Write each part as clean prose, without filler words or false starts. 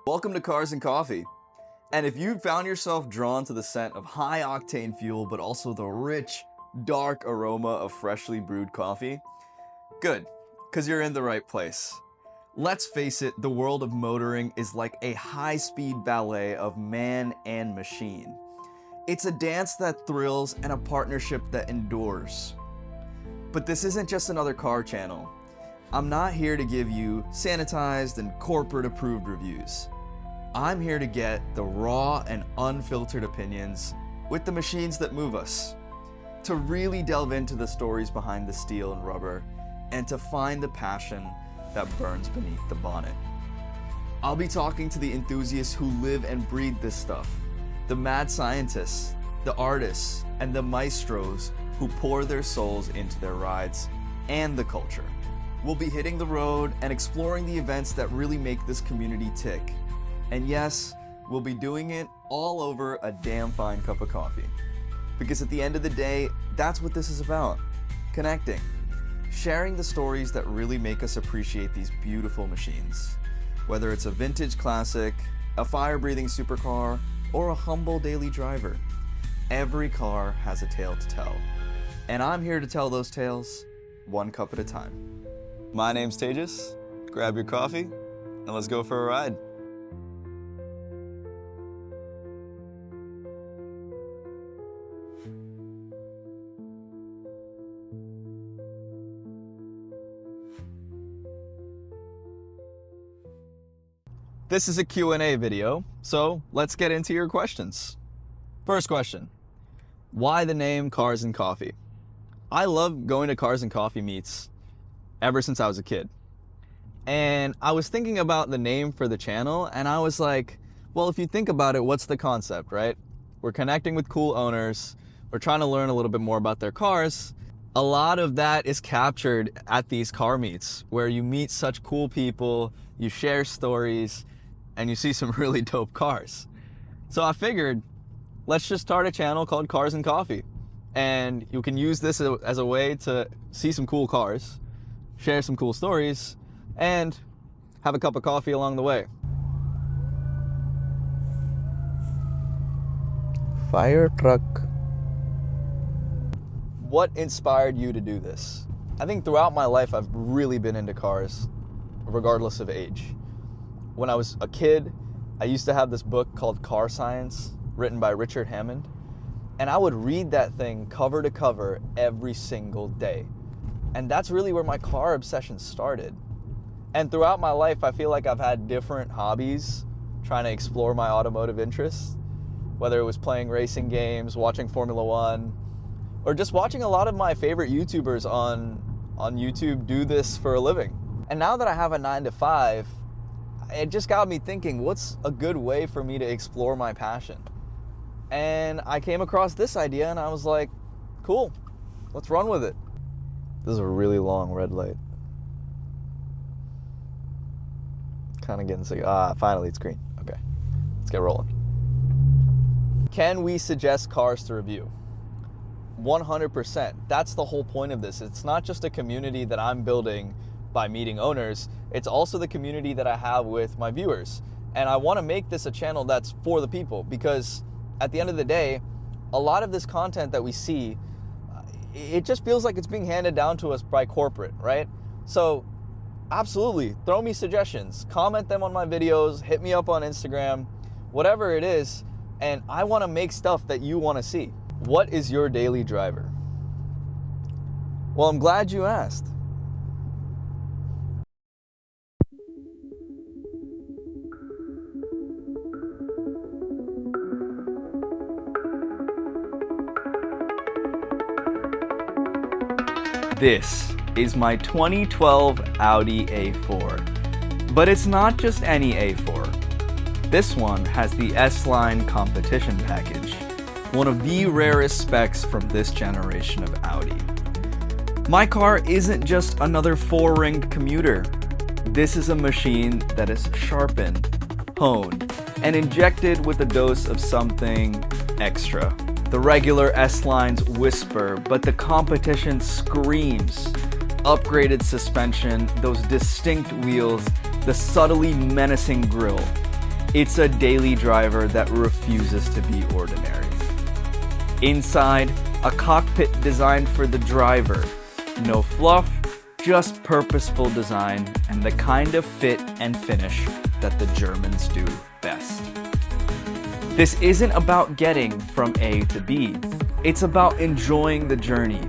Welcome to Cars and Coffee. And if you found yourself drawn to the scent of high-octane fuel, but also the rich, dark aroma of freshly brewed coffee, good, because you're in the right place. Let's face it, the world of motoring is like a high-speed ballet of man and machine. It's a dance that thrills and a partnership that endures. But this isn't just another car channel. I'm not here to give you sanitized and corporate-approved reviews. I'm here to get the raw and unfiltered opinions with the machines that move us, to really delve into the stories behind the steel and rubber, and to find the passion that burns beneath the bonnet. I'll be talking to the enthusiasts who live and breathe this stuff, the mad scientists, the artists, and the maestros who pour their souls into their rides, and the culture. We'll be hitting the road and exploring the events that really make this community tick. And yes, we'll be doing it all over a damn fine cup of coffee. Because at the end of the day, that's what this is about. Connecting. Sharing the stories that really make us appreciate these beautiful machines. Whether it's a vintage classic, a fire-breathing supercar, or a humble daily driver. Every car has a tale to tell. And I'm here to tell those tales, one cup at a time. My name's Tejas. Grab your coffee, and let's go for a ride. This is a Q&A video, so let's get into your questions. First question, why the name Cars and Coffee? I love going to Cars and Coffee meets ever since I was a kid. And I was thinking about the name for the channel, and I was like, well, if you think about it, what's the concept, right? We're connecting with cool owners, we're trying to learn a little bit more about their cars. A lot of that is captured at these car meets, where you meet such cool people, you share stories, and you see some really dope cars. So I figured, let's just start a channel called Cars and Coffee. And you can use this as a way to see some cool cars, share some cool stories, and have a cup of coffee along the way. Fire truck. What inspired you to do this? I think throughout my life, I've really been into cars, regardless of age. When I was a kid, I used to have this book called Car Science, written by Richard Hammond, and I would read that thing cover to cover every single day. And that's really where my car obsession started. And throughout my life, I feel like I've had different hobbies trying to explore my automotive interests, whether it was playing racing games, watching Formula One, or just watching a lot of my favorite YouTubers on YouTube do this for a living. And now that I have a 9-to-5, it just got me thinking, what's a good way for me to explore my passion? And I came across this idea and I was like, cool, let's run with it. This is a really long red light. Kind of getting sick. Finally it's green. Okay, let's get rolling. Can we suggest cars to review? 100%. That's the whole point of this. It's not just a community that I'm building by meeting owners, it's also the community that I have with my viewers. And I want to make this a channel that's for the people, because at the end of the day, a lot of this content that we see, it just feels like it's being handed down to us by corporate, right? So absolutely, throw me suggestions, comment them on my videos, hit me up on Instagram, whatever it is, and I want to make stuff that you want to see. What is your daily driver? Well, I'm glad you asked. This is my 2012 Audi A4. But it's not just any A4. This one has the S-Line competition package, one of the rarest specs from this generation of Audi. My car isn't just another four-ringed commuter. This is a machine that is sharpened, honed, and injected with a dose of something extra. The regular S-Lines whisper, but the competition screams. Upgraded suspension, those distinct wheels, the subtly menacing grille. It's a daily driver that refuses to be ordinary. Inside, a cockpit designed for the driver. No fluff, just purposeful design and the kind of fit and finish that the Germans do best. This isn't about getting from A to B. It's about enjoying the journey.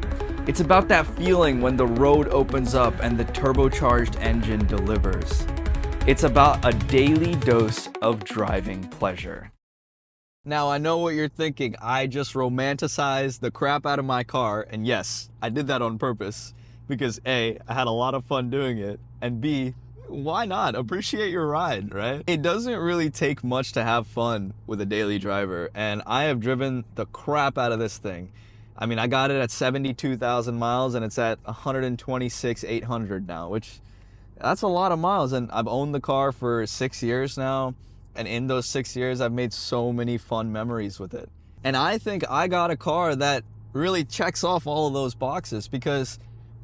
It's about that feeling when the road opens up and the turbocharged engine delivers. It's about a daily dose of driving pleasure. Now, I know what you're thinking. I just romanticized the crap out of my car, and yes, I did that on purpose because A, I had a lot of fun doing it, and B, why not? Appreciate your ride, right? It doesn't really take much to have fun with a daily driver, and I have driven the crap out of this thing. I mean, I got it at 72,000 miles, and it's at 126,800 now, which that's a lot of miles, and I've owned the car for 6 years now. And in those 6 years, I've made so many fun memories with it. And I think I got a car that really checks off all of those boxes because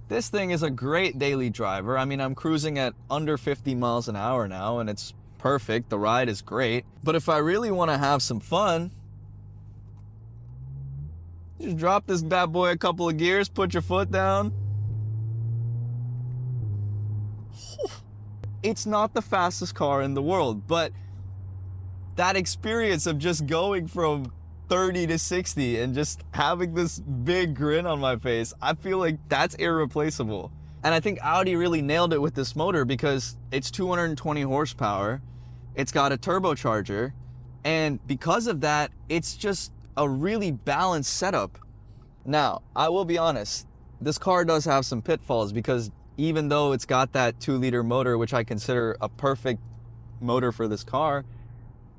this thing is a great daily driver. I mean, I'm cruising at under 50 miles an hour now and it's perfect. The ride is great. But if I really want to have some fun, just drop this bad boy a couple of gears, put your foot down. It's not the fastest car in the world, but that experience of just going from 30 to 60 and just having this big grin on my face, I feel like that's irreplaceable. And I think Audi really nailed it with this motor because it's 220 horsepower, it's got a turbocharger, and because of that, it's just a really balanced setup. Now, I will be honest, this car does have some pitfalls because even though it's got that 2-liter motor, which I consider a perfect motor for this car,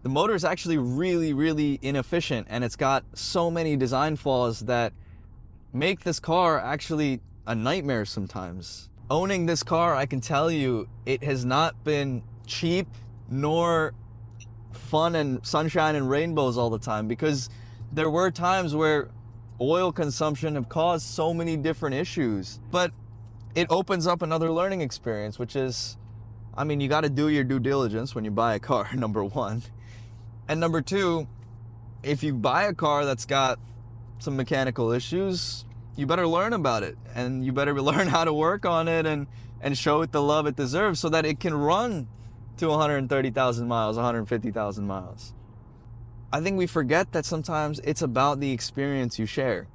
the motor is actually really, really inefficient, and it's got so many design flaws that make this car actually a nightmare sometimes. Owning this car, I can tell you, it has not been cheap nor fun and sunshine and rainbows all the time because there were times where oil consumption have caused so many different issues. But it opens up another learning experience, which is, I mean, you got to do your due diligence when you buy a car, number one. And number two, if you buy a car that's got some mechanical issues, you better learn about it and you better learn how to work on it and show it the love it deserves so that it can run to 130,000 miles, 150,000 miles. I think we forget that sometimes it's about the experience you share.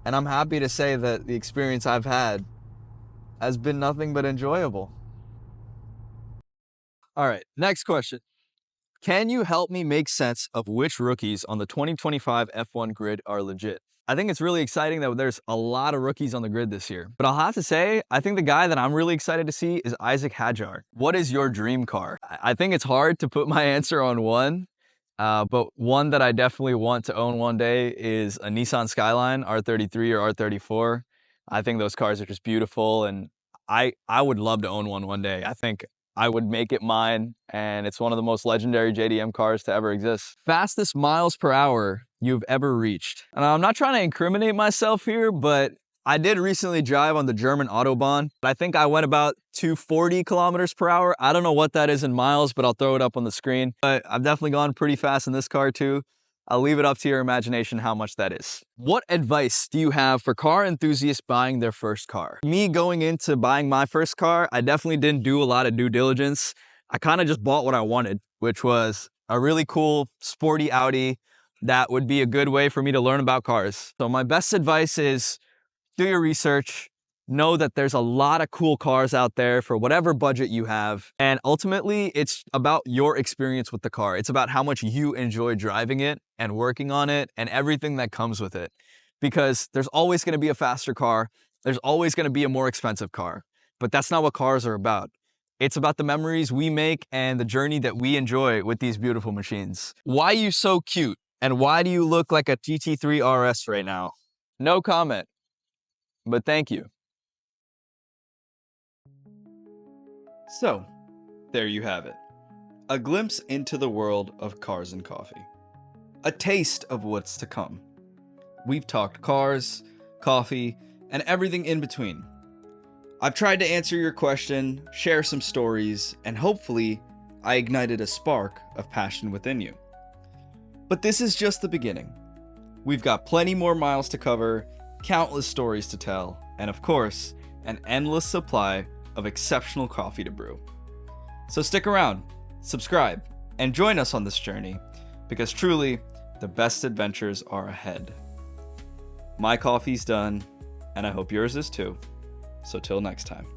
And I'm happy to say that the experience I've had has been nothing but enjoyable. All right, next question. Can you help me make sense of which rookies on the 2025 F1 grid are legit? I think it's really exciting that there's a lot of rookies on the grid this year. But I'll have to say, I think the guy that I'm really excited to see is Isaac Hadjar. What is your dream car? I think it's hard to put my answer on one, but one that I definitely want to own one day is a Nissan Skyline R33 or R34. I think those cars are just beautiful, and I would love to own one day. I think I would make it mine, and it's one of the most legendary JDM cars to ever exist. Fastest miles per hour you've ever reached. And I'm not trying to incriminate myself here, but I did recently drive on the German Autobahn. I think I went about 240 kilometers per hour. I don't know what that is in miles, but I'll throw it up on the screen. But I've definitely gone pretty fast in this car too. I'll leave it up to your imagination how much that is. What advice do you have for car enthusiasts buying their first car? Me going into buying my first car, I definitely didn't do a lot of due diligence. I kind of just bought what I wanted, which was a really cool, sporty Audi that would be a good way for me to learn about cars. So my best advice is do your research, know that there's a lot of cool cars out there for whatever budget you have. And ultimately, it's about your experience with the car. It's about how much you enjoy driving it and working on it and everything that comes with it. Because there's always going to be a faster car. There's always going to be a more expensive car. But that's not what cars are about. It's about the memories we make and the journey that we enjoy with these beautiful machines. Why are you so cute? And why do you look like a GT3 RS right now? No comment, but thank you. So, there you have it. A glimpse into the world of cars and coffee. A taste of what's to come. We've talked cars, coffee, and everything in between. I've tried to answer your question, share some stories, and hopefully, I ignited a spark of passion within you. But this is just the beginning. We've got plenty more miles to cover, countless stories to tell, and of course, an endless supply of exceptional coffee to brew. So stick around, subscribe, and join us on this journey, because truly, the best adventures are ahead. My coffee's done, and I hope yours is too. So till next time.